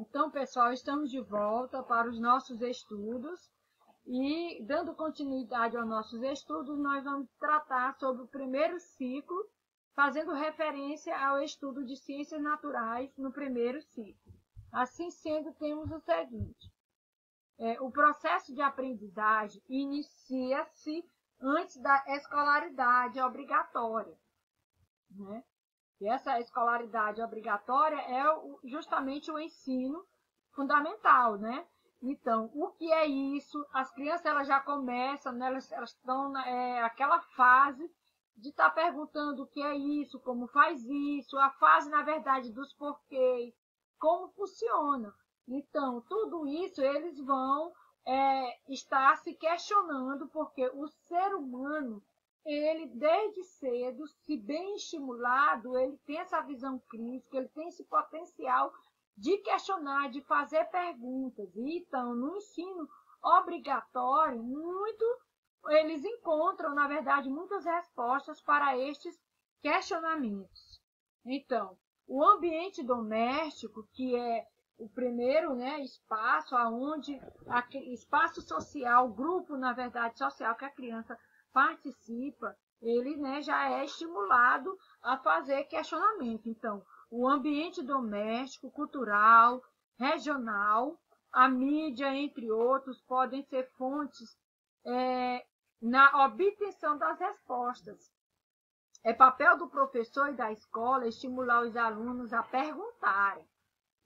Então, pessoal, estamos de volta para os nossos estudos e, dando continuidade aos nossos estudos, nós vamos tratar sobre o primeiro ciclo, fazendo referência ao estudo de ciências naturais no primeiro ciclo. Assim sendo, temos o seguinte: o processo de aprendizagem inicia-se antes da escolaridade obrigatória, né? E essa escolaridade obrigatória é justamente o ensino fundamental, né? Então, o que é isso? As crianças elas já começam, né? Elas estão naquela fase de estar perguntando o que é isso, como faz isso, a fase, na verdade, dos porquês, como funciona. Então, tudo isso eles vão estar se questionando, porque o ser humano, ele desde cedo, se bem estimulado, ele tem essa visão crítica, ele tem esse potencial de questionar, de fazer perguntas. Então, no ensino obrigatório, eles encontram, na verdade, muitas respostas para estes questionamentos. Então, o ambiente doméstico, que é o primeiro, né, espaço aonde espaço social, grupo, na verdade, social que a criança participa, ele, né, já é estimulado a fazer questionamento. Então, o ambiente doméstico, cultural, regional, a mídia, entre outros, podem ser fontes na obtenção das respostas. É papel do professor e da escola estimular os alunos a perguntarem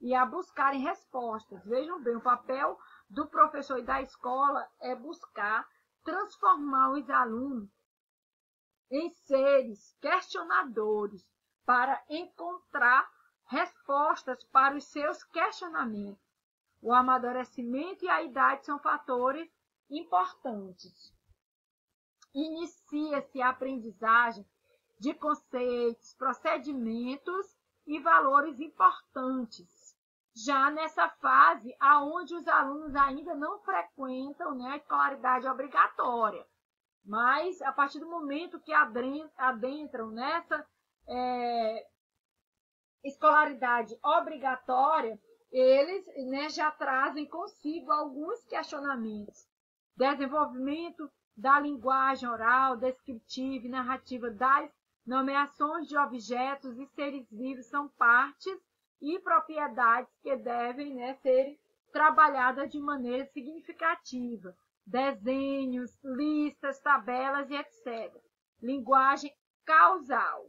e a buscarem respostas. Vejam bem, o papel do professor e da escola é buscar transformar os alunos em seres questionadores para encontrar respostas para os seus questionamentos. O amadurecimento e a idade são fatores importantes. Inicia-se a aprendizagem de conceitos, procedimentos e valores importantes. Já nessa fase, onde os alunos ainda não frequentam, né, a escolaridade obrigatória. Mas, a partir do momento que adentram nessa escolaridade obrigatória, eles, né, já trazem consigo alguns questionamentos. Desenvolvimento da linguagem oral, descritiva e narrativa das nomeações de objetos e seres vivos são partes e propriedades que devem, né, ser trabalhadas de maneira significativa. Desenhos, listas, tabelas e etc. Linguagem causal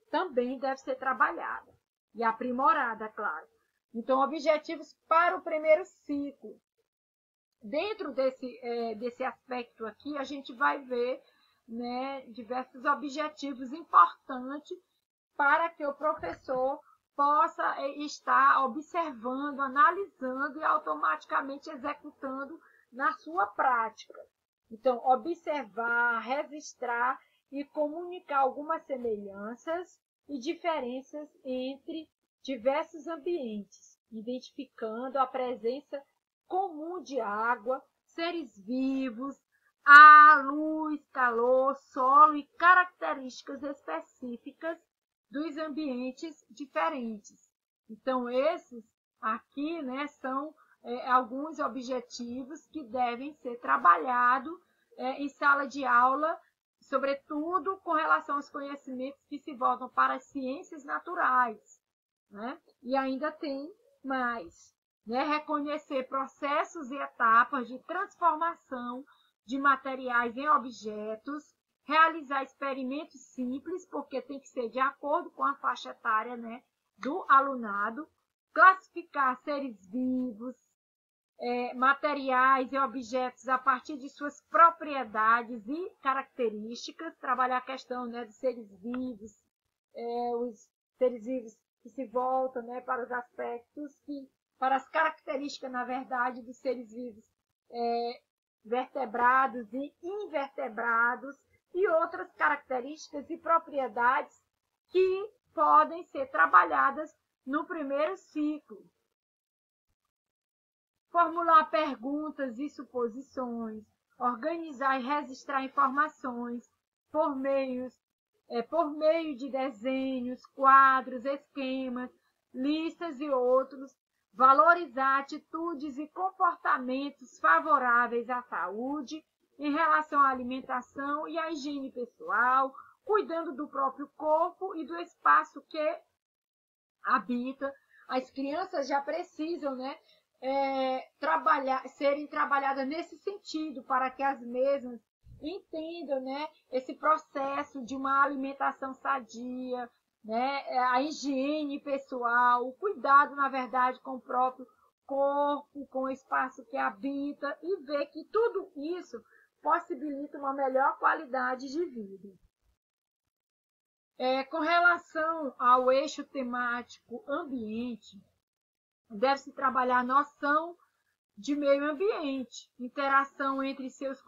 também deve ser trabalhada e aprimorada, claro. Então, objetivos para o primeiro ciclo. Dentro desse aspecto aqui, a gente vai ver, né, diversos objetivos importantes para que o professor possa estar observando, analisando e automaticamente executando na sua prática. Então, observar, registrar e comunicar algumas semelhanças e diferenças entre diversos ambientes, identificando a presença comum de água, seres vivos, ar, luz, calor, solo e características específicas dos ambientes diferentes. Então, esses aqui, né, são alguns objetivos que devem ser trabalhados em sala de aula, sobretudo com relação aos conhecimentos que se voltam para as ciências naturais, né? E ainda tem mais, né? Reconhecer processos e etapas de transformação de materiais em objetos, realizar experimentos simples, porque tem que ser de acordo com a faixa etária, né, do alunado, classificar seres vivos, materiais e objetos a partir de suas propriedades e características, trabalhar a questão, né, de seres vivos, os seres vivos que se voltam, né, para os aspectos, para as características, na verdade, dos seres vivos vertebrados e invertebrados, e outras características e propriedades que podem ser trabalhadas no primeiro ciclo. Formular perguntas e suposições, organizar e registrar informações por meio de desenhos, quadros, esquemas, listas e outros, valorizar atitudes e comportamentos favoráveis à saúde em relação à alimentação e à higiene pessoal, cuidando do próprio corpo e do espaço que habita. As crianças já precisam, né, serem trabalhadas nesse sentido, para que as mesmas entendam, né, esse processo de uma alimentação sadia, né, a higiene pessoal, o cuidado, na verdade, com o próprio corpo, com o espaço que habita, e ver que tudo isso possibilita uma melhor qualidade de vida. Com relação ao eixo temático ambiente, deve-se trabalhar a noção de meio ambiente, interação entre seus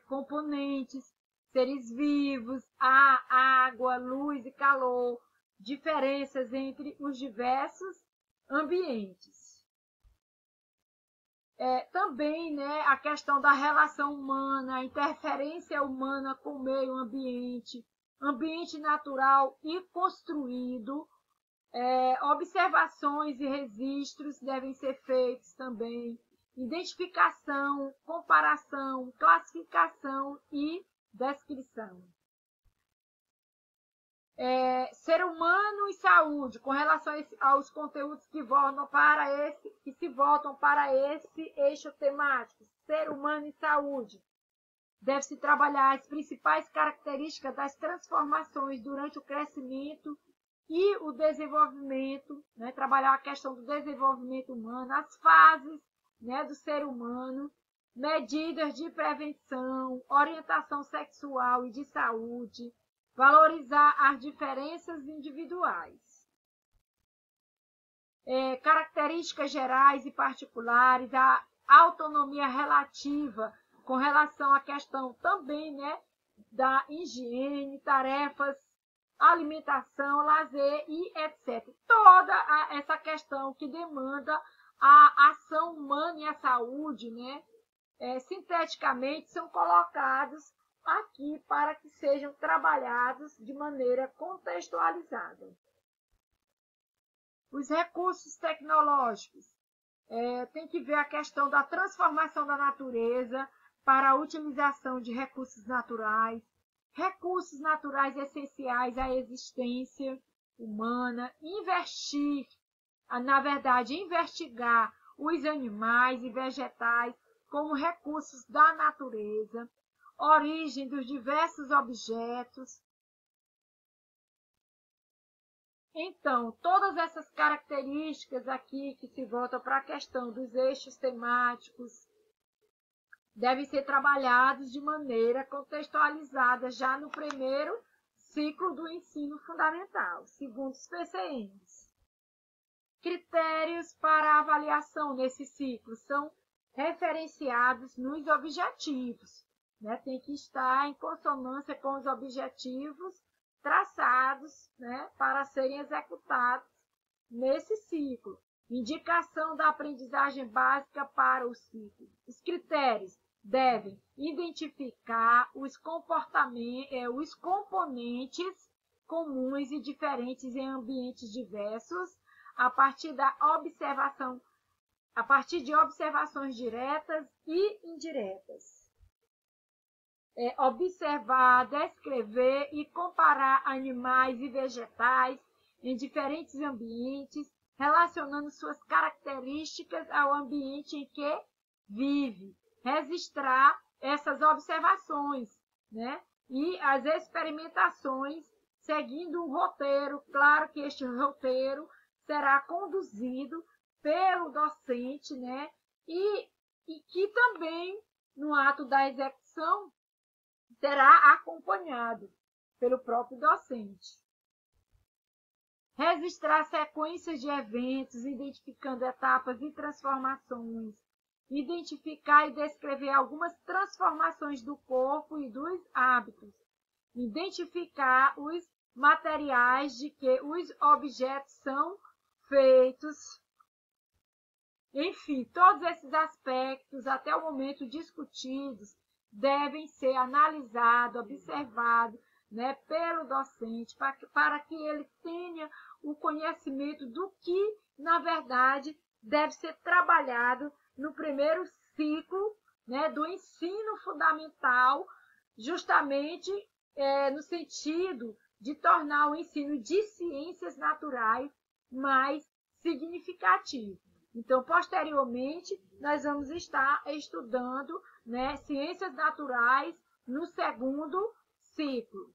componentes, seres vivos, ar, água, luz e calor, diferenças entre os diversos ambientes. Também, né, a questão da relação humana, a interferência humana com o meio ambiente, ambiente natural e construído, observações e registros devem ser feitos também, identificação, comparação, classificação e descrição. Ser humano e saúde, com relação aos conteúdos que se voltam para esse eixo temático, ser humano e saúde. Deve-se trabalhar as principais características das transformações durante o crescimento e o desenvolvimento, né? Trabalhar a questão do desenvolvimento humano, as fases, né, do ser humano, medidas de prevenção, orientação sexual e de saúde, valorizar as diferenças individuais. Características gerais e particulares, a autonomia relativa com relação à questão também, né, da higiene, tarefas, alimentação, lazer e etc. Toda essa questão que demanda a ação humana e a saúde, né, sinteticamente são colocados aqui para que sejam trabalhados de maneira contextualizada. Os recursos tecnológicos. Tem que ver a questão da transformação da natureza para a utilização de recursos naturais essenciais à existência humana, investigar os animais e vegetais como recursos da natureza, origem dos diversos objetos. Então, todas essas características aqui que se voltam para a questão dos eixos temáticos devem ser trabalhados de maneira contextualizada já no primeiro ciclo do ensino fundamental, segundo os PCNs. Critérios para avaliação nesse ciclo são referenciados nos objetivos, né? Tem que estar em consonância com os objetivos traçados, né, para serem executados nesse ciclo. Indicação da aprendizagem básica para o ciclo. Os critérios devem identificar os componentes comuns e diferentes em ambientes diversos a partir de observações diretas e indiretas. Observar, descrever e comparar animais e vegetais em diferentes ambientes, relacionando suas características ao ambiente em que vive. Registrar essas observações, né? E as experimentações, seguindo um roteiro. Claro que este roteiro será conduzido pelo docente, né? E que também, no ato da execução, será acompanhado pelo próprio docente. Registrar sequências de eventos, identificando etapas e transformações. Identificar e descrever algumas transformações do corpo e dos hábitos. Identificar os materiais de que os objetos são feitos. Enfim, todos esses aspectos, até o momento discutidos, devem ser analisados, observados, né, pelo docente, para que ele tenha o conhecimento do que, na verdade, deve ser trabalhado no primeiro ciclo, né, do ensino fundamental, justamente no sentido de tornar o ensino de ciências naturais mais significativo. Então, posteriormente, nós vamos estar estudando, né, ciências naturais no segundo ciclo.